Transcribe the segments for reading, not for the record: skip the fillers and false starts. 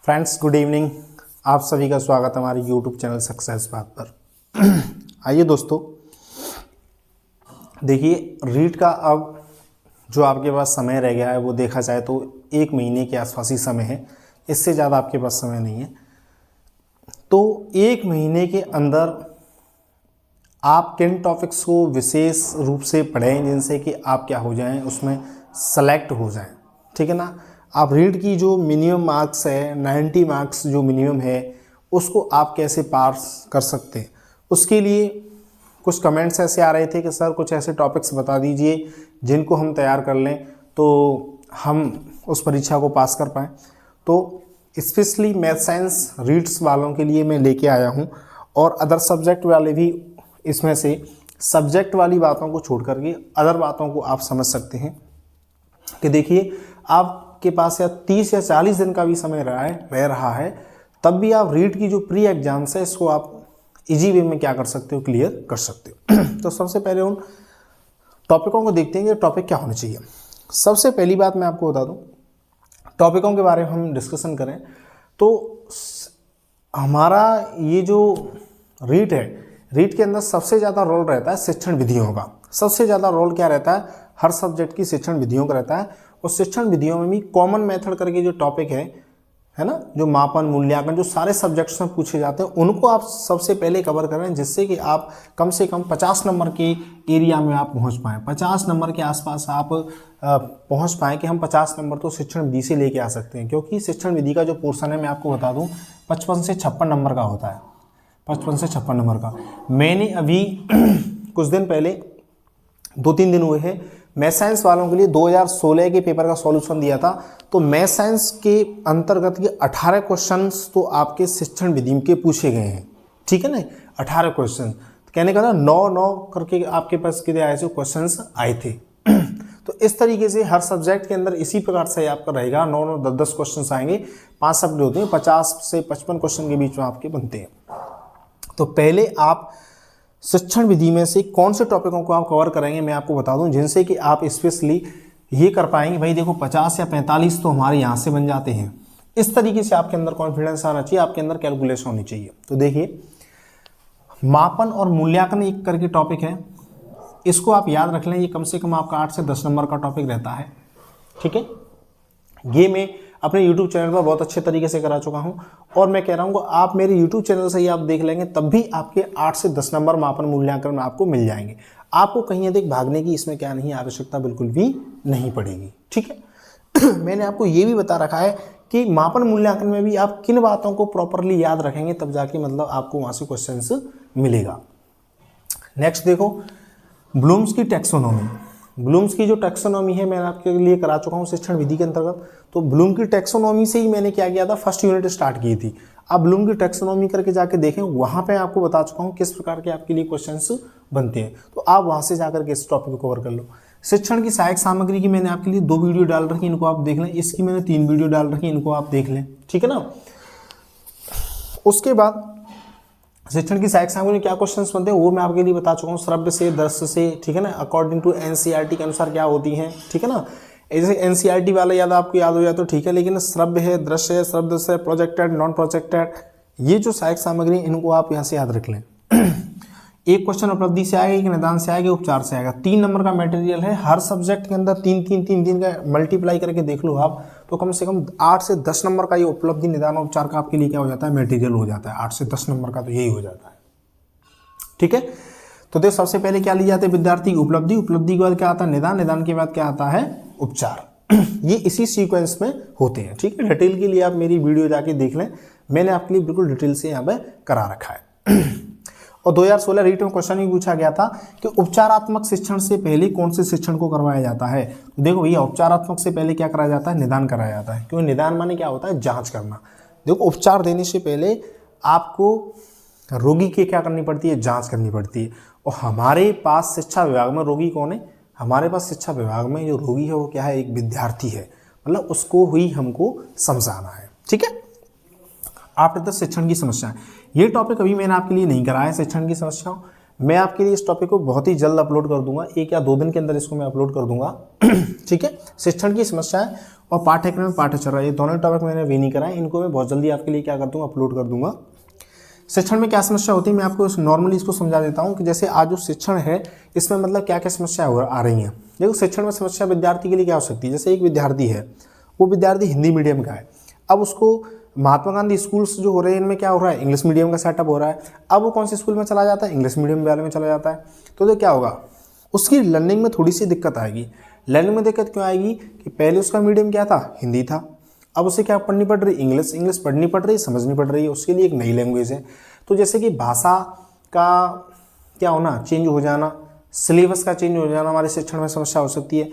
Friends good evening. आप सभी का स्वागत है हमारे यूट्यूब चैनल सक्सेस बात पर। आइए दोस्तों, देखिए रीट का अब जो आपके पास समय रह गया है वो देखा जाए तो 1 महीने के आसपास ही समय है, इससे ज़्यादा आपके पास समय नहीं है। तो 1 महीने के अंदर आप किन टॉपिक्स को विशेष रूप से पढ़ें जिनसे कि आप क्या हो जाएं, उसमें सेलेक्ट हो जाएं, ठीक है ना। आप रीड की जो मिनिमम मार्क्स है 90 मार्क्स जो मिनिमम है उसको आप कैसे पास कर सकते हैं, उसके लिए कुछ कमेंट्स ऐसे आ रहे थे कि सर कुछ ऐसे टॉपिक्स बता दीजिए जिनको हम तैयार कर लें तो हम उस परीक्षा को पास कर पाएँ। तो स्पेशली मैथ साइंस रीड्स वालों के लिए मैं लेके आया हूँ, और अदर सब्जेक्ट वाले भी इसमें से सब्जेक्ट वाली बातों को छोड़ करके अदर बातों को आप समझ सकते हैं कि देखिए आपके पास या 30 या 40 दिन का भी समय रह रहा है, तब भी आप रीड की जो प्री एग्जाम्स है इसको आप इजी वे में क्या कर सकते हो, क्लियर कर सकते हो। तो सबसे पहले उन टॉपिकों को देखते हैं कि टॉपिक क्या होने चाहिए। सबसे पहली बात मैं आपको बता दूं, टॉपिकों के बारे में हम डिस्कशन करें तो हमारा ये जो रीट है, रीट के अंदर सबसे ज़्यादा रोल रहता है शिक्षण विधियों का। सबसे ज़्यादा रोल क्या रहता है, हर सब्जेक्ट की शिक्षण विधियों का रहता है। और शिक्षण विधियों में भी कॉमन मेथड करके जो टॉपिक है ना, जो मापन मूल्यांकन जो सारे सब्जेक्ट्स में पूछे जाते हैं उनको आप सबसे पहले कवर करें, जिससे कि आप कम से कम 50 नंबर के एरिया में आप पहुंच पाएँ, 50 नंबर के आसपास आप पहुंच पाएँ कि हम 50 नंबर तो शिक्षण विधि से लेके आ सकते हैं। क्योंकि शिक्षण विधि का जो पोर्शन है मैं आपको बता दूँ 55 से 56 नंबर का होता है, 55 से 56 नंबर का। मैंने अभी कुछ दिन पहले 2-3 दिन हुए हैं मैथ साइंस वालों के लिए 2016 के पेपर का सॉल्यूशन दिया था। तो मैथ साइंस के अंतर्गत के 18 क्वेश्चंस तो आपके शिक्षण विधि के पूछे गए हैं, ठीक है ना। 18 क्वेश्चन कहने का ना 9 करके आपके पास कितने आए थे क्वेश्चंस आए थे। तो इस तरीके से हर सब्जेक्ट के अंदर इसी प्रकार से आपका रहेगा, 9 10 क्वेश्चन आएंगे। 5 सब्जेक्ट होते हैं, 50 से 55 क्वेश्चन के बीच में आपके बनते हैं। तो पहले आप शिक्षण विधि में से कौन से टॉपिकों को आप कवर करेंगे मैं आपको बता दूं, जिनसे कि आप स्पेशली ये कर पाएंगे भाई देखो 50 या 45 तो हमारे यहाँ से बन जाते हैं। इस तरीके से आपके अंदर कॉन्फिडेंस आना चाहिए, आपके अंदर कैलकुलेशन होनी चाहिए। तो देखिए मापन और मूल्यांकन एक करके टॉपिक है, इसको आप याद रख लें। ये कम से कम आपका 8 से 10 नंबर का टॉपिक रहता है, ठीक है। ये मैं अपने YouTube चैनल पर बहुत अच्छे तरीके से करा चुका हूं, और मैं कह रहा हूं आप मेरे YouTube चैनल से ही आप देख लेंगे तब भी आपके 8 से 10 नंबर मापन मूल्यांकन में आपको मिल जाएंगे। आपको कहीं अधिक भागने की इसमें क्या नहीं, आवश्यकता बिल्कुल भी नहीं पड़ेगी, ठीक है। मैंने आपको ये भी बता रखा है कि मापन मूल्यांकन में भी आप किन बातों को प्रॉपरली याद रखेंगे तब जाके मतलब आपको वहां से क्वेश्चन मिलेगा। नेक्स्ट देखो ब्लूम्स की टैक्सोनॉमी। ब्लूम्स की जो टैक्सोनॉमी है मैंने आपके लिए करा चुका हूँ शिक्षण विधि के अंतर्गत। तो ब्लूम की टैक्सोनॉमी से ही मैंने क्या किया था, फर्स्ट यूनिट स्टार्ट की थी। आप ब्लूम की टैक्सोनॉमी करके जाके देखें, वहां पे आपको बता चुका हूँ किस प्रकार के आपके लिए क्वेश्चंस बनते हैं। तो आप वहां से जाकर के इस टॉपिक को कवर कर लो। शिक्षण की सहायक सामग्री की मैंने आपके लिए 2 वीडियो डाल रखी, इनको आप देख लें। इसकी मैंने 3 वीडियो डाल रखी, इनको आप देख लें, ठीक है ना। उसके बाद शिक्षण की सहायक सामग्री में क्या क्वेश्चंस बनते हैं वो मैं आपके लिए बता चुका हूँ, श्रव्य से, दृश्य से, ठीक है ना, अकॉर्डिंग टू एनसीईआरटी के अनुसार क्या होती हैं, ठीक है ना। जैसे एनसीईआरटी वाला याद आपको याद हो जाए तो ठीक है, लेकिन श्रव्य है, दृश्य है, शब्द से, प्रोजेक्टेड, नॉन प्रोजेक्टेड, ये जो सहायक सामग्री इनको आप यहाँ से याद रख लें। एक क्वेश्चन उपलब्धि से आएगा, एक निदान से आएगा, उपचार से आएगा। 3 नंबर का मटेरियल है, हर सब्जेक्ट के अंदर 3 का मल्टीप्लाई करके देख लो आप, तो कम से कम 8 से 10 नंबर का ये उपलब्धि निदान और उपचार का आपके लिए क्या हो जाता है, मटेरियल हो जाता है। 8 से 10 नंबर का तो यही हो जाता है, ठीक है। तो देखो सबसे पहले क्या ली जाती है विद्यार्थी की उपलब्धि, उपलब्धि के बाद क्या आता है निदान, निदान के बाद क्या आता है उपचार। ये इसी सीक्वेंस में होते हैं, ठीक है। डिटेल के लिए आप मेरी वीडियो जाके देख लें, मैंने आपके लिए बिल्कुल डिटेल से यहाँ पे करा रखा है। और 2016 रीट में क्वेश्चन भी पूछा गया था कि उपचारात्मक शिक्षण से पहले कौन से शिक्षण को करवाया जाता है। तो देखो भैया उपचारात्मक से पहले क्या कराया जाता है, निदान कराया जाता है। क्योंकि निदान माने क्या होता है, जांच करना। देखो उपचार देने से पहले आपको रोगी की क्या करनी पड़ती है, जांच करनी पड़ती है। और हमारे पास शिक्षा विभाग में रोगी कौन है, हमारे पास शिक्षा विभाग में जो रोगी है वो क्या है, एक विद्यार्थी है, मतलब उसको ही हमको समझाना है, ठीक है। आपने तो शिक्षण की समस्या, ये टॉपिक अभी मैंने आपके लिए नहीं कराया है शिक्षण की समस्याओं। मैं आपके लिए इस टॉपिक को बहुत ही जल्द अपलोड कर दूंगा, 1 या 2 दिन के अंदर इसको मैं अपलोड कर दूंगा, ठीक है। शिक्षण की समस्याएं और पाठ्यक्रम पाठ्यचर्या, ये दोनों टॉपिक मैंने अभी नहीं कराए, इनको मैं बहुत जल्दी आपके लिए क्या कर दूंगा, अपलोड कर दूंगा। शिक्षण में क्या समस्या होती है, मैं आपको नॉर्मली इसको समझा देता हूँ कि जैसे आज जो शिक्षण है इसमें मतलब क्या क्या समस्या आ रही हैं। देखो शिक्षण में समस्या विद्यार्थी के लिए क्या हो सकती है, जैसे एक विद्यार्थी है, वो विद्यार्थी हिंदी मीडियम का है, अब उसको महात्मा गांधी स्कूल्स जो हो रहे हैं इनमें क्या हो रहा है, इंग्लिश मीडियम का सेटअप हो रहा है। अब वो कौन से स्कूल में चला जाता है, इंग्लिश मीडियम वाले में चला जाता है। तो क्या होगा, उसकी लर्निंग में थोड़ी सी दिक्कत आएगी। लर्निंग में दिक्कत क्यों आएगी कि पहले उसका मीडियम क्या था, हिंदी था, अब उसे क्या पढ़नी पड़ रही, इंग्लिश। इंग्लिश पढ़नी पड़ रही, समझनी पड़ रही है, उसके लिए एक नई लैंग्वेज है। तो जैसे कि भाषा का क्या होना, चेंज हो जाना, सिलेबस का चेंज हो जाना हमारे शिक्षण में समस्या हो सकती है,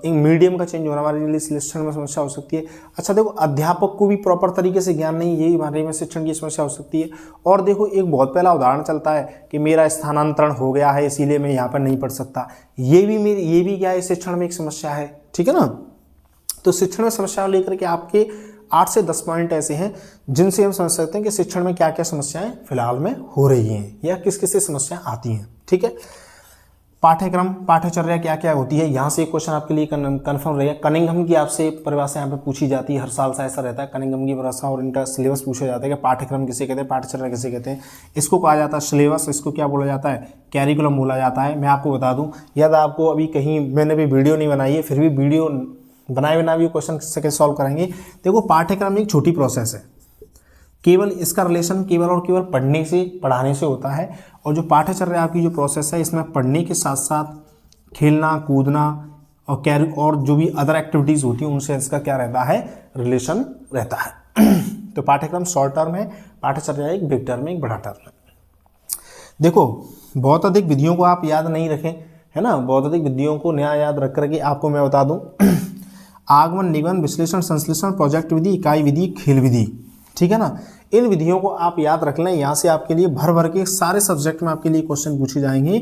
मीडियम का चेंज होना हमारे लिए शिक्षण में समस्या हो सकती है। अच्छा देखो, अध्यापक को भी प्रॉपर तरीके से ज्ञान नहीं, यही हमारे में शिक्षण की समस्या हो सकती है। और देखो एक बहुत पहला उदाहरण चलता है कि मेरा स्थानांतरण हो गया है इसीलिए मैं यहाँ पर नहीं पढ़ सकता, ये भी क्या है, शिक्षण में एक समस्या है, ठीक है ना। तो शिक्षण में समस्या लेकर के आपके 8 से 10 पॉइंट ऐसे हैं जिनसे हम समझ सकते हैं कि शिक्षण में क्या क्या समस्याएं फिलहाल में हो रही हैं या किस किस से समस्याएं आती हैं, ठीक है। पाठ्यक्रम पाठ्यचर्या क्या क्या होती है, यहाँ से एक क्वेश्चन आपके लिए कन्फर्म रहेगा। कनिंघम की आपसे परिभाषा यहाँ पे पूछी जाती है, हर साल सा ऐसा रहता है। कनिंघम की परिभाषा और इनका सिलेबस पूछा जाता है कि पाठ्यक्रम किसे कहते हैं, पाठ्यचर्या किसे कहते हैं। इसको कहा जाता है सिलेबस, इसको क्या बोला जाता है, कैरिकुलम बोला जाता है। मैं आपको बता दूँ, यदि आपको अभी कहीं मैंने भी वीडियो नहीं बनाई है, फिर भी वीडियो बनाए बिना भी क्वेश्चन कैसे सॉल्व करेंगे। देखो पाठ्यक्रम एक छोटी प्रोसेस है, केवल इसका रिलेशन केवल और केवल पढ़ने से पढ़ाने से होता है। और जो पाठ्यचर्या आपकी जो प्रोसेस है इसमें पढ़ने के साथ साथ खेलना कूदना और जो भी अदर एक्टिविटीज़ होती हैं उनसे इसका क्या रहता है, रिलेशन रहता है। तो पाठ्यक्रम शॉर्ट टर्म है, पाठ्यचर्या एक बिग टर्म है, एक बड़ा टर्म है। देखो बहुत अधिक विधियों को आप याद नहीं रखें, है ना, बहुत अधिक विधियों को नया याद रख करके आपको मैं बता दूं आगमन, निगमन, विश्लेषण, संश्लेषण, प्रोजेक्ट विधि, इकाई विधि, खेल विधि, ठीक है ना। इन विधियों को आप याद रख लें, यहाँ से आपके लिए भर भर के सारे सब्जेक्ट में आपके लिए क्वेश्चन पूछे जाएंगे,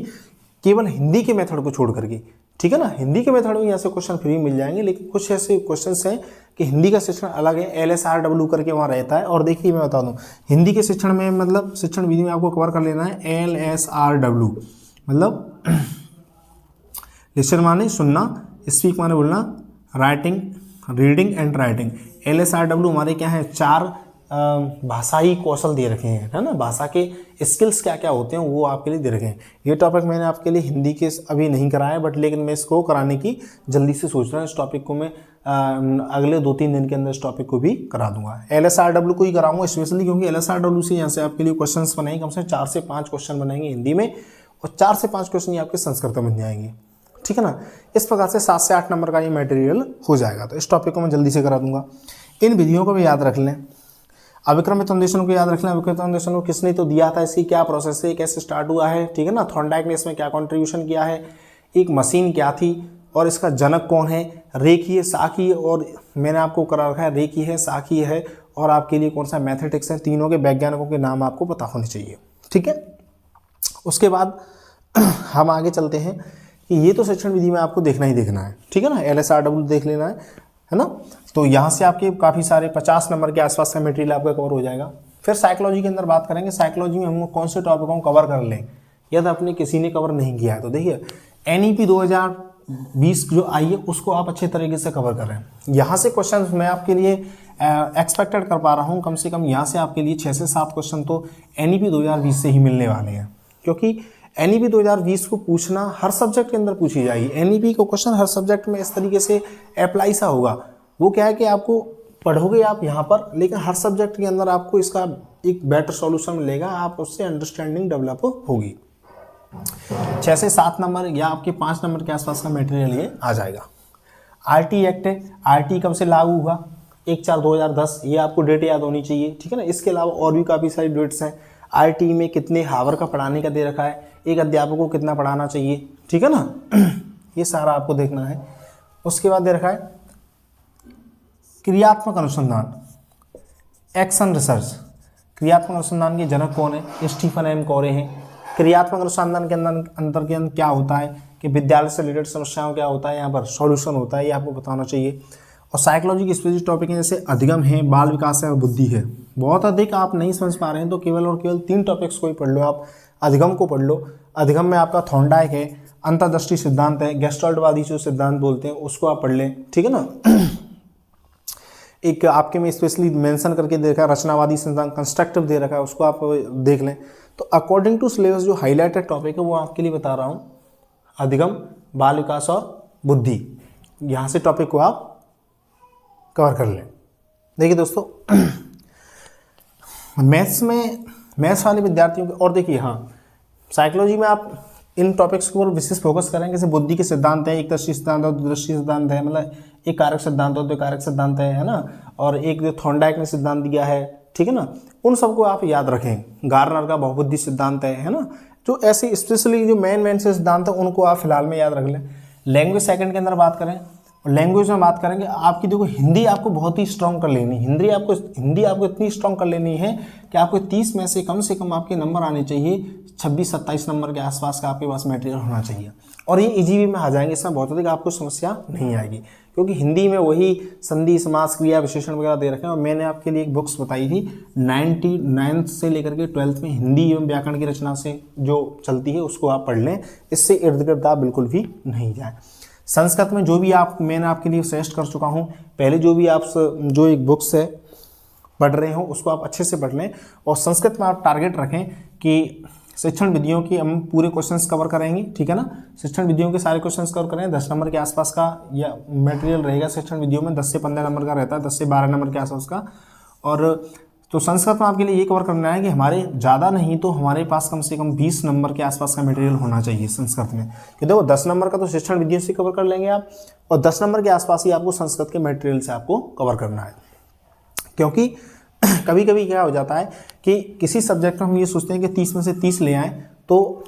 केवल हिंदी के मेथड को छोड़ करके, ठीक है ना। हिंदी के मेथड में यहाँ से क्वेश्चन फ्री मिल जाएंगे, लेकिन कुछ ऐसे क्वेश्चन हैं कि हिंदी का शिक्षण अलग है, LSRW करके वहाँ रहता है। और देखिए मैं बता दूँ, हिंदी के शिक्षण में मतलब शिक्षण विधि में आपको कवर कर लेना है LSRW, मतलब लिसन माने सुनना, स्पीक माने बोलना, writing reading and writing. LSRW हमारे क्या है, 4 भाषाई कौशल दे रखे हैं, है ना, भाषा के स्किल्स क्या क्या होते हैं वो आपके लिए दे रखे हैं। ये टॉपिक मैंने आपके लिए हिंदी के अभी नहीं कराया, बट लेकिन मैं इसको कराने की जल्दी से सोच रहा हूँ। इस टॉपिक को मैं अगले 2-3 दिन के अंदर इस टॉपिक को भी करा दूंगा। LSRW को ही कराऊंगा स्पेशली, क्योंकि LSRW से यहाँ से आपके लिए क्वेश्चन बनाएंगे, कम से कम 4 से 5 क्वेश्चन बनाएंगे हिंदी में, और 4 से 5 क्वेश्चन ये आपके संस्कृत में बन जाएंगे, ठीक है ना। इस प्रकार से 7 से 8 नंबर का ये मटेरियल हो जाएगा। तो इस टॉपिक को मैं जल्दी से करा दूंगा। इन विधियों को भी याद रख लें, अभिक्रमित अन्वेषण को याद रख लें। अभिक्रमित अन्वेषण को किसने तो दिया था, इसकी क्या प्रोसेस है, कैसे स्टार्ट हुआ है, ठीक है ना। थॉर्नडाइक ने इसमें क्या कंट्रीब्यूशन किया है, एक मशीन क्या थी और इसका जनक कौन है, रेखीय, साखी, और मैंने आपको करा रखा है रेखीय है, साखी है, और आपके लिए कौन सा मैथमेटिक्स है। तीनों के वैज्ञानिकों के नाम आपको पता होने चाहिए, ठीक है। उसके बाद हम आगे चलते हैं कि ये तो शिक्षण विधि में आपको देखना ही देखना है, ठीक है ना। LSRW देख लेना है ना। तो यहाँ से आपके काफ़ी सारे 50 नंबर के आसपास का मटेरियल आपका कवर हो जाएगा। फिर साइकोलॉजी के अंदर बात करेंगे। साइकोलॉजी में हम कौन से टॉपिकों को कवर कर लें, यदि आपने किसी ने कवर नहीं किया है तो देखिए NEP 2020 जो आई है उसको आप अच्छे तरीके से कवर कर रहे हैं। यहाँ से क्वेश्चन मैं आपके लिए एक्सपेक्टेड कर पा रहा हूँ, कम से कम यहाँ से आपके लिए 6 से 7 क्वेश्चन तो NEP 2020 से ही मिलने वाले हैं, क्योंकि NEP 2020 को पूछना हर सब्जेक्ट के अंदर पूछी जाएगी। NEP को क्वेश्चन हर सब्जेक्ट में इस तरीके से अप्लाई सा होगा, वो क्या है कि आपको पढ़ोगे आप यहाँ पर, लेकिन हर सब्जेक्ट के अंदर आपको इसका एक बेटर सॉल्यूशन मिलेगा, आप उससे अंडरस्टैंडिंग डेवलप होगी। 6 से 7 नंबर या आपके 5 नंबर के आसपास का मटेरियल ये आ जाएगा। RT एक्ट है, RT कब से लागू हुआ, 1/4/2010, ये आपको डेट याद होनी चाहिए, ठीक है ना। इसके अलावा और भी काफ़ी सारी डेट्स हैं। RT में कितने हावर का पढ़ाने का दे रखा है, एक अध्यापक को कितना पढ़ाना चाहिए, ठीक है ना, ये सारा आपको देखना है। उसके बाद दे रखा है क्रियात्मक अनुसंधान, एक्शन रिसर्च। क्रियात्मक अनुसंधान के जनक कौन है, स्टीफन एम कोरे हैं। क्रियात्मक अनुसंधान के अंदर क्या होता है कि विद्यालय से रिलेटेड समस्याओं क्या होता है, यहाँ पर सॉल्यूशन होता है, ये आपको बताना चाहिए। और साइकोलॉजी के स्पेसिफिक टॉपिक हैं जैसे अधिगम है, बाल विकास है और बुद्धि है। बहुत अधिक आप नहीं समझ पा रहे हैं तो केवल और केवल 3 टॉपिक्स को ही पढ़ लो आप। अधिगम को पढ़ लो, अधिगम में आपका थॉर्नडाइक है, अंतर्दृष्टि सिद्धांत है, गेस्टाल्टवादी जो सिद्धांत बोलते हैं उसको आप पढ़ लें, ठीक है ना। एक आपके में स्पेशली मेंशन करके दे रखा है रचनावादी सिद्धांत, कंस्ट्रक्टिव दे रखा है, उसको आप देख लें। तो अकॉर्डिंग टू सिलेबस जो हाईलाइटेड टॉपिक है वो आपके लिए बता रहा हूँ, अधिगम, बाल विकास और बुद्धि, यहाँ से टॉपिक को आप कवर कर लें। देखिए दोस्तों, मैथ्स वाले विद्यार्थियों के, और देखिए हाँ, साइकोलॉजी में आप इन टॉपिक्स के ऊपर विशेष फोकस करें, जैसे बुद्धि के सिद्धांत है, एक दृष्टि सिद्धांत है, दो दृष्टि सिद्धांत है, मतलब एक कारक सिद्धांत हो, दो कारक सिद्धांत है ना, और एक जो थॉर्नडाइक ने सिद्धांत दिया है, ठीक है ना, उन सबको आप याद रखें। गार्नर का बहुबुद्धि सिद्धांत है ना, जो ऐसे स्पेशली जो मेन से सिद्धांत है उनको आप फिलहाल में याद रख लें। लैंग्वेज सेकंड के अंदर बात करें, लैंग्वेज में बात करेंगे, आपकी देखो हिंदी आपको बहुत ही स्ट्रॉन्ग कर लेनी, हिंदी आपको इतनी स्ट्रॉन्ग कर लेनी है कि आपको 30 में से कम आपके नंबर आने चाहिए, 26-27 नंबर के आसपास का आपके पास मटेरियल होना चाहिए, और ये इजी वे में आ जाएंगे, इसमें बहुत अधिक आपको समस्या नहीं आएगी, क्योंकि हिंदी में वही संधि, समास, क्रिया, विशेषण वगैरह दे रखे हैं। और मैंने आपके लिए एक बुक्स बताई थी 99 से लेकर के 12th में हिंदी एवं व्याकरण की रचना से जो चलती है उसको आप पढ़ लें, इससे इर्द गिर्द आप बिल्कुल भी नहीं जाए। संस्कृत में जो भी मैंने आपके लिए सजेस्ट कर चुका हूँ, पहले जो भी आप जो एक बुक्स है पढ़ रहे हो उसको आप अच्छे से पढ़ लें, और संस्कृत में आप टारगेट रखें कि शिक्षण विधियों की हम पूरे क्वेश्चंस कवर करेंगे, ठीक है ना, शिक्षण विधियों के सारे क्वेश्चंस कवर करें, 10 नंबर के आसपास का या मटेरियल रहेगा शिक्षण विधियों में, 10 से 15 नंबर का रहता है, 10 से 12 नंबर के आसपास का। और तो संस्कृत में आपके लिए ये कवर करना है कि हमारे ज़्यादा नहीं तो हमारे पास कम से कम 20 नंबर के आसपास का मटेरियल होना चाहिए संस्कृत में, कि देखो 10 नंबर का तो शिक्षण विधियों से कवर कर लेंगे आप, और 10 नंबर के आसपास ही आपको संस्कृत के मटेरियल से आपको कवर करना है। क्योंकि कभी कभी क्या हो जाता है कि किसी सब्जेक्ट में हम ये सोचते हैं कि 30 में से 30 ले आएँ, तो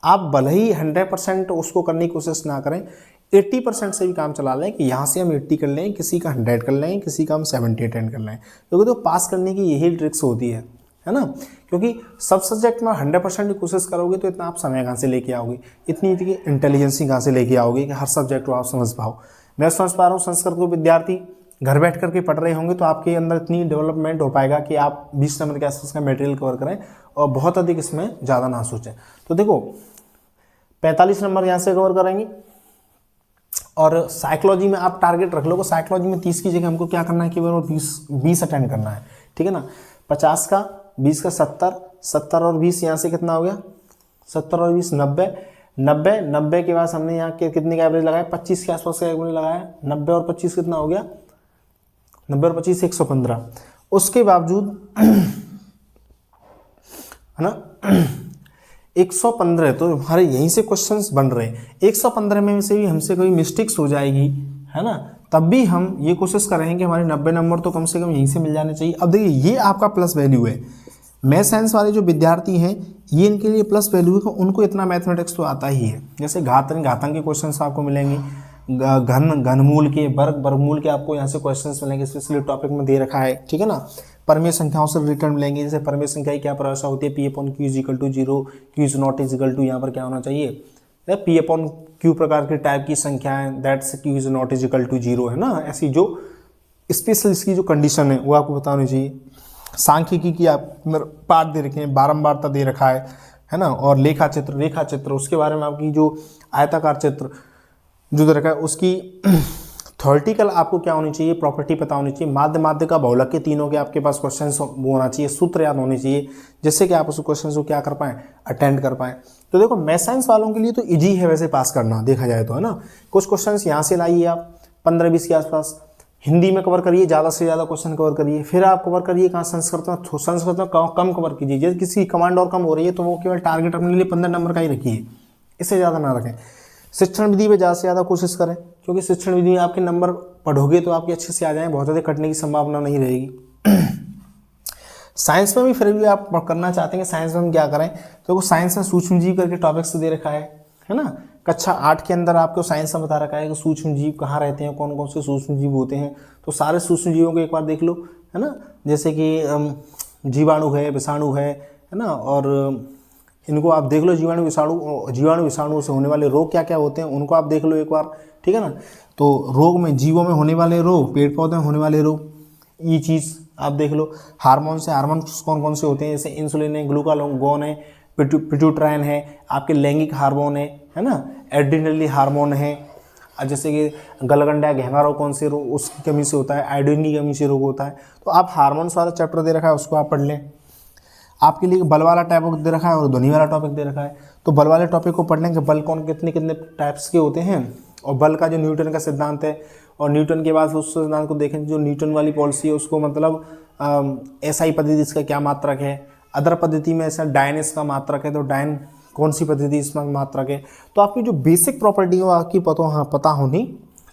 आप भले ही 100% उसको करने की कोशिश ना करें, 80% से भी काम चला लें कि यहाँ से हम 80 कर लें, किसी का 100 कर लें, किसी का हम 70 अटेंड कर लें, क्योंकि तो पास करने की यही ट्रिक्स होती है ना। क्योंकि सब सब्जेक्ट में 100% की कोशिश करोगे तो इतना आप समय कहाँ से लेके आओगे, इतनी इंटेलिजेंसी कहाँ से लेके आओगे कि हर सब्जेक्ट को आप समझ पाओ। मैं समझ पा रहा हूँ संस्कृत को विद्यार्थी घर बैठ करके पढ़ रहे होंगे तो आपके अंदर इतनी डेवलपमेंट हो पाएगा कि आप 20 नंबर के आसपास का मटेरियल कवर करें और बहुत अधिक इसमें ज़्यादा ना सोचें। तो देखो 45 नंबर यहाँ से कवर करेंगे, और साइकोलॉजी में आप टारगेट रख लो, साइकोलॉजी में 30 की जगह हमको क्या करना है, केवल 20 अटेंड करना है, ठीक है ना। 50 का 20 का 70 और 20 यहाँ से कितना हो गया, 70 और 20 90 के बाद हमने यहाँ के कितने का एवरेज लगाया, 25 के आसपास का एवरेज लगाया। 90 और 25 कितना हो गया, 90 और 25 115। उसके बावजूद है ना 115, तो हमारे यहीं से क्वेश्चंस बन रहे हैं, 115 में से भी हमसे कोई मिस्टेक्स हो जाएगी, है ना, तब भी हम ये कोशिश कर रहे हैं कि हमारे 90 नंबर तो कम से कम यहीं से मिल जाने चाहिए। अब देखिए ये आपका प्लस वैल्यू है, मैथ साइंस वाले जो विद्यार्थी हैं ये इनके लिए प्लस वैल्यू है, उनको इतना मैथमेटिक्स तो आता ही है। जैसे घातांक के क्वेश्चंस आपको मिलेंगे, घनमूल के, वर्गमूल के आपको यहाँ से क्वेश्चंस मिलेंगे, स्पेशली टॉपिक में दे रखा है, ठीक है ना। परमेय संख्याओं से रिलेटेड मिलेंगे, जैसे परमेय संख्या की क्या परिभाषा होती है, P/Q = 0, Q ≠ यहाँ पर क्या होना चाहिए, P/Q प्रकार के टाइप की संख्याएं, दैट्स Q ≠ 0, है ना। ऐसी जो स्पेशल इसकी जो कंडीशन है वो आपको बतानी चाहिए। सांख्यिकी की आप पार्ट दे रखे हैं, बारंबारता दे रखा है ना, और रेखा चित्र उसके बारे में आपकी जो आयताकार चित्र जो दे रखा है उसकी थ्योरेटिकल आपको क्या होनी चाहिए, प्रॉपर्टी पता होनी चाहिए। माध्य का बहुलक के तीनों के आपके पास क्वेश्चंस होना चाहिए, सूत्र याद होने चाहिए, जिससे कि आप उस क्वेश्चंस को क्या कर पाएँ, अटेंड कर पाएँ। तो देखो मैथ साइंस वालों के लिए तो इजी है वैसे पास करना, देखा जाए तो, है ना। कुछ क्वेश्चंस यहाँ से लाइए आप 15-20 के आसपास, हिंदी में कवर करिए, ज़्यादा से ज़्यादा क्वेश्चन कवर करिए, फिर आप कवर करिए कहाँ, संस्कृत में कम कवर कीजिए। जैसे किसी कमांड और कम हो रही है तो वो केवल टारगेट अपने लिए 15 नंबर का ही रखिए, इससे ज़्यादा ना रखें। शिक्षण विधि में ज़्यादा से ज़्यादा कोशिश करें, क्योंकि शिक्षण विधि में आपके नंबर पढ़ोगे तो आपके अच्छे से आ जाएँ, बहुत ज़्यादा कटने की संभावना नहीं रहेगी। साइंस में भी फिर भी आप करना चाहते हैं, साइंस में हम क्या करें, तो वो साइंस में सूक्ष्म जीव करके टॉपिक्स दे रखा है ना। कक्षा 8 के अंदर आपको साइंस में बता रखा है कि सूक्ष्म जीव कहाँ रहते हैं, कौन कौन से सूक्ष्म जीव होते हैं, तो सारे सूक्ष्म जीवों को एक बार देख लो, है ना। जैसे कि जीवाणु है, विषाणु है ना, और इनको आप देख लो, जीवाणु विषाणु से होने वाले रोग क्या क्या होते हैं उनको आप देख लो एक बार, ठीक है ना। तो रोग में, जीवों में होने वाले रोग, पेड़ पौधे में होने वाले रोग, ये चीज़ आप देख लो। हार्मोन कौन कौन से होते हैं, जैसे इंसुलिन है, ग्लूकागोन है, पिट्यूटराइन है, आपके लैंगिक हार्मोन है ना, एड्रिनल हार्मोन है, जैसे कि गलगंडा घेंगा रोग कौन से रोग उसकी कमी से होता है, आयोडीन की कमी से रोग होता है। तो आप हार्मोन्स वाला चैप्टर दे रखा है उसको आप पढ़ लें। आपके लिए बल वाला टॉपिक दे रखा है और ध्वनि वाला टॉपिक दे रखा है, तो बल वाले टॉपिक को पढ़ लें कि बल कौन कितने कितने टाइप्स के होते हैं, और बल का जो न्यूटन का सिद्धांत है, और न्यूटन के बाद उस सिद्धांत को देखें जो न्यूटन वाली पॉलिसी है उसको मतलब एसआई पद्धति इसका क्या मात्रक है, अदर पद्धति में ऐसा डायन इसका मात्रक है, तो डायन कौन सी पद्धति इसमें मात्रक है। तो आपकी जो बेसिक प्रॉपर्टी है आपकी पता होनी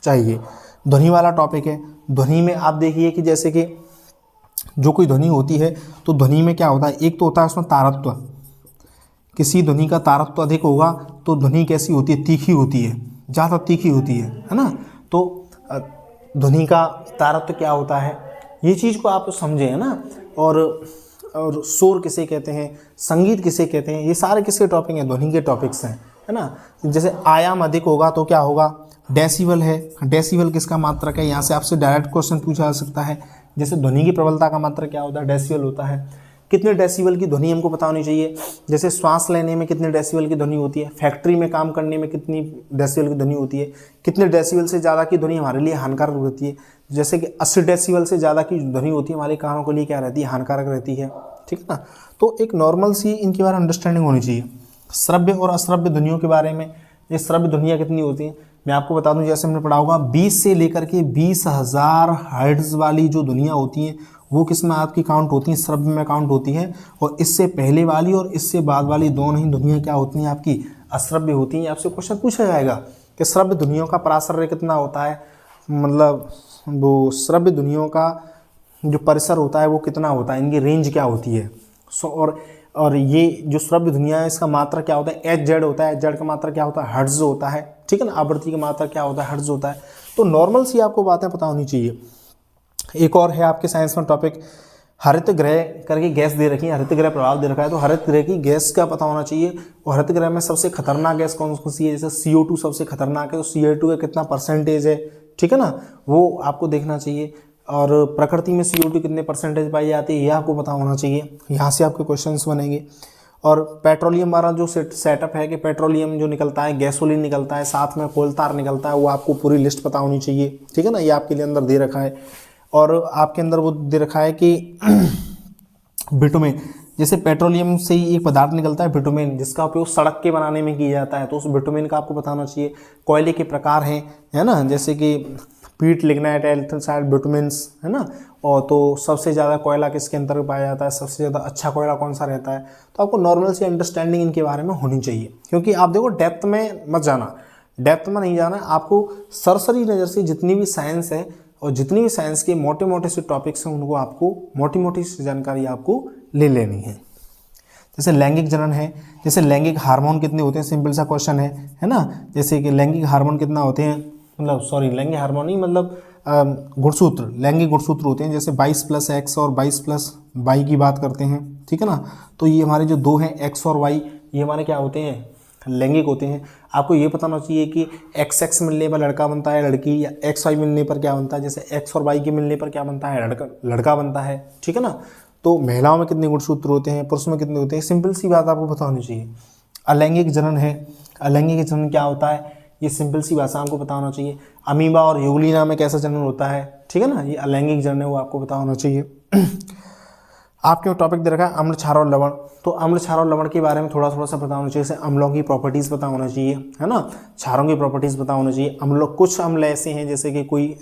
चाहिए। ध्वनि वाला टॉपिक है, ध्वनि में आप देखिए कि जैसे कि जो कोई ध्वनि होती है तो ध्वनि में क्या होता है, एक तो होता है उसमें तारत्व, किसी ध्वनि का तारत्व अधिक होगा तो ध्वनि कैसी होती है, तीखी होती है, ज़्यादा तीखी होती है ना। तो ध्वनि का तारत्व क्या होता है, ये चीज़ को आप समझे है ना। और शोर किसे कहते हैं, संगीत किसे कहते हैं, ये सारे किसके टॉपिक हैं, ध्वनि के टॉपिक्स हैं, है ना। जैसे आयाम अधिक होगा तो क्या होगा, डेसिबल है, डेसिबल किसका मात्रक है, यहाँ से आपसे डायरेक्ट क्वेश्चन पूछा जा सकता है। जैसे ध्वनि की प्रबलता का मात्रक क्या होता है, डेसिबल होता है। कितने डेसिबल की ध्वनि हमको पता होनी चाहिए, जैसे श्वास लेने में कितने डेसिबल की ध्वनि होती है, फैक्ट्री में काम करने में कितनी डेसिबल की ध्वनि होती है, कितने डेसिबल से ज़्यादा की ध्वनि हमारे लिए हानिकारक होती है। जैसे कि 80 डेसिबल से ज़्यादा की ध्वनि होती है हमारे कानों के लिए क्या रहती है, हानिकारक रहती है, ठीक है ना। तो एक नॉर्मल सी इनके बारे में अंडरस्टैंडिंग होनी चाहिए। श्रव्य और अश्रव्य ध्वनियों के बारे में, ये श्रव्य ध्वनियाँ कितनी होती हैं मैं आपको बता दूं, जैसे हमने पढ़ा होगा 20 से लेकर के 20,000 हर्ट्ज वाली जो ध्वनियाँ होती हैं वो किस में आपकी काउंट होती हैं, श्रव्य में काउंट होती है। और इससे पहले वाली और इससे बाद वाली दोनों ही ध्वनियाँ क्या होती हैं, आपकी अश्रव्य होती हैं। आपसे क्वेश्चन पूछा जाएगा कि श्रव्य ध्वनियों का पराश्रय कितना होता है, मतलब वो श्रव्य ध्वनियों का जो परिसर होता है वो कितना होता है, इनकी रेंज क्या होती है। और ये जो श्रव्य ध्वनियाँ है इसका मात्रा क्या होता है, एच जेड होता है, एच जेड का मात्रा क्या होता है, हर्ट्ज होता है, ठीक है ना। आवृत्ति का मात्रा क्या होता है, हर्ट्ज होता है। तो नॉर्मल सी आपको बातें पता होनी चाहिए। एक और है आपके साइंस में टॉपिक, हरित ग्रह करके गैस दे रखी है, हरित ग्रह प्रभाव दे रखा है, तो हरित ग्रह की गैस का पता होना चाहिए। और हरित ग्रह में सबसे खतरनाक गैस कौन सी है, जैसे CO2 सबसे खतरनाक है, तो CO2 का कितना परसेंटेज है, ठीक है ना, वो आपको देखना चाहिए। और प्रकृति में CO2 कितने परसेंटेज पाई जाती है ये आपको पता होना चाहिए। यहाँ से आपके क्वेश्चंस बनेंगे। और पेट्रोलियम वाला जो सेटअप है कि पेट्रोलियम जो निकलता है, गैसोलीन निकलता है, साथ में कोल तार निकलता है, वो आपको पूरी लिस्ट पता होनी चाहिए, ठीक है ना। ये आपके लिए अंदर दे रखा है। और आपके अंदर वो दे रखा है कि बिटुमेन, जैसे पेट्रोलियम से ही एक पदार्थ निकलता है बिटुमेन, जिसका उपयोग सड़क के बनाने में किया जाता है, तो उस बिटुमेन का आपको पता होना चाहिए। कोयले के प्रकार हैं, है ना, जैसे कि पीट, लिग्नाइट, एल्थसाइड, बिटुमेन्स, है ना। और तो सबसे ज़्यादा कोयला किसके अंतर्गत पाया जाता है, सबसे ज़्यादा अच्छा कोयला कौन सा रहता है। तो आपको नॉर्मल सी अंडरस्टैंडिंग इनके बारे में होनी चाहिए, क्योंकि आप देखो डेप्थ में मत जाना, डेप्थ में नहीं जाना, आपको सरसरी नज़र से जितनी भी साइंस है और जितनी भी साइंस के मोटे मोटे से टॉपिक्स हैं उनको आपको मोटी मोटी सी जानकारी आपको ले लेनी है। जैसे लैंगिक जनन है, जैसे लैंगिक हार्मोन कितने होते हैं, सिंपल सा क्वेश्चन है ना। जैसे कि लैंगिक हार्मोन कितना होते हैं, मतलब सॉरी लैंगिक हार्मोन नहीं, मतलब गुणसूत्र, लैंगिक गुणसूत्र होते हैं। जैसे 22+X और 22+Y की बात करते हैं, ठीक है ना। तो ये हमारे जो दो हैं X और Y, ये हमारे क्या होते हैं, लैंगिक होते हैं। आपको ये पता होना चाहिए कि XX मिलने पर लड़का बनता है लड़की, या XY मिलने पर क्या बनता है, जैसे X और Y के मिलने पर क्या बनता है, लड़का बनता है, ठीक है ना। तो महिलाओं में कितने गुणसूत्र होते हैं, पुरुष में कितने होते हैं, सिंपल सी बात आपको पता होनी चाहिए। अलैंगिक जनन है, अलैंगिक जनन क्या होता है, ये सिंपल सी भाषा आपको पता होना चाहिए। अमीबा और यूग्लिना में कैसा जनन होता है, ठीक है ना, ये अलैंगिक जनन है, वो आपको पता होना चाहिए। आपके टॉपिक दे रखा है अम्ल, क्षार और लवण, तो अम्ल, क्षार और लवण के बारे में थोड़ा सा पता होना चाहिए। जैसे अम्लों की प्रॉपर्टीज़ पता होना चाहिए, है ना, क्षारों की प्रॉपर्टीज़ पता होना चाहिए। अम्लों, कुछ अम्ल ऐसे हैं जैसे कि कोई,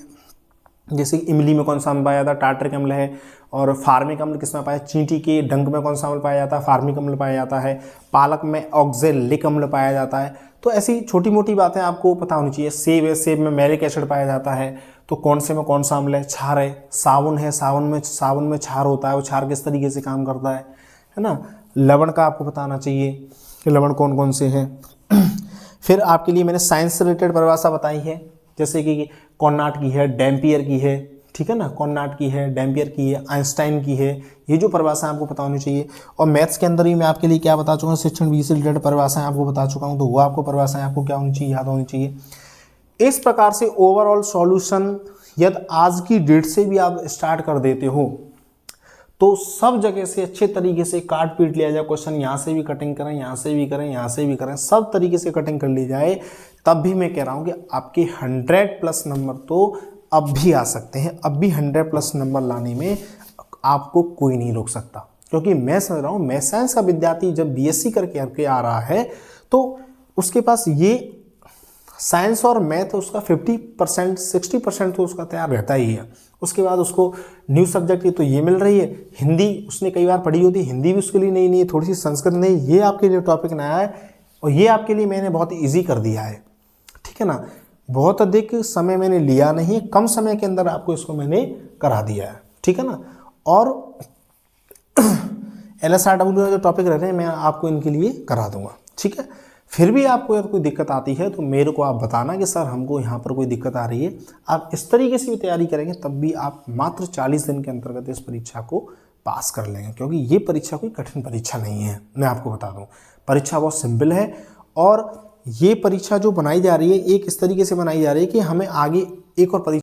जैसे इमली में कौन सा अम्ल पाया जाता है, टार्टरिक अम्ल है। और फार्मिक अम्ल किसमें पाया, चींटी के डंक में कौन सा अम्ल पाया जाता है, फार्मिक अम्ल पाया जाता है। पालक में ऑक्जेलिक अम्ल पाया जाता है। तो ऐसी छोटी मोटी बातें आपको पता होनी चाहिए। सेब है, सेब में मैरिक एसिड पाया जाता है, तो कौन से में कौन सा अम्ल है, क्षार है। साबुन है, साबुन में क्षार होता है, वो क्षार किस तरीके से काम करता है ना। लवण का आपको बताना चाहिए कि लवण कौन कौन से हैं। फिर आपके लिए मैंने साइंस से रिलेटेड परिभाषा बताई है, जैसे कि कॉर्नाट की है, डैम्पियर की है, ठीक है ना, कॉर्नाट की है, डैम्पियर की है, आइंस्टाइन की है। ये जो परिभाषा आपको पता होनी चाहिए। और मैथ्स के अंदर ही मैं आपके लिए क्या बता चुका हूँ, शिक्षण विधि से रिलेटेड परिभाषाएं आपको बता चुका हूँ, तो वो आपको परिभाषाएं आपको क्या होनी चाहिए, याद होनी चाहिए। इस प्रकार से ओवरऑल सॉल्यूशन यदि आज की डेट से भी आप स्टार्ट कर देते हो तो सब जगह से अच्छे तरीके से काट पीट लिया जाए, क्वेश्चन यहाँ से भी कटिंग करें, यहाँ से भी करें, यहाँ से भी करें, सब तरीके से कटिंग कर ली जाए, तब भी मैं कह रहा हूँ कि आपके 100+ नंबर तो अब भी आ सकते हैं। अब भी 100+ नंबर लाने में आपको कोई नहीं रोक सकता, क्योंकि मैं समझ रहा हूँ मैथ साइंस का विद्यार्थी जब बीएससी करके आ रहा है तो उसके पास ये साइंस और मैथ उसका 50% 60% तो उसका तैयार रहता ही है। उसके बाद उसको न्यू सब्जेक्ट की तो ये मिल रही है, हिंदी उसने कई बार पढ़ी होती है, हिंदी भी उसके लिए नई नहीं है, थोड़ी सी संस्कृत नहीं, ये आपके लिए टॉपिक नया है और ये आपके लिए मैंने बहुत ईजी कर दिया है, ठीक है ना। बहुत अधिक समय मैंने लिया नहीं, कम समय के अंदर आपको इसको मैंने करा दिया है, ठीक है ना। और LSRW जो टॉपिक रह रहे हैं मैं आपको इनके लिए करा दूंगा, ठीक है। फिर भी आपको अगर कोई दिक्कत आती है तो मेरे को आप बताना कि सर हमको यहाँ पर कोई दिक्कत आ रही है। आप इस तरीके से भी तैयारी करेंगे तब भी आप मात्र 40 दिन के अंतर्गत इस परीक्षा को पास कर लेंगे, क्योंकि ये परीक्षा कोई कठिन परीक्षा नहीं है। मैं आपको बता दूँ, परीक्षा बहुत सिंपल है और ये परीक्षा जो बनाई जा रही है एक इस तरीके से बनाई जा रही है कि हमें आगे एक और परीक्षा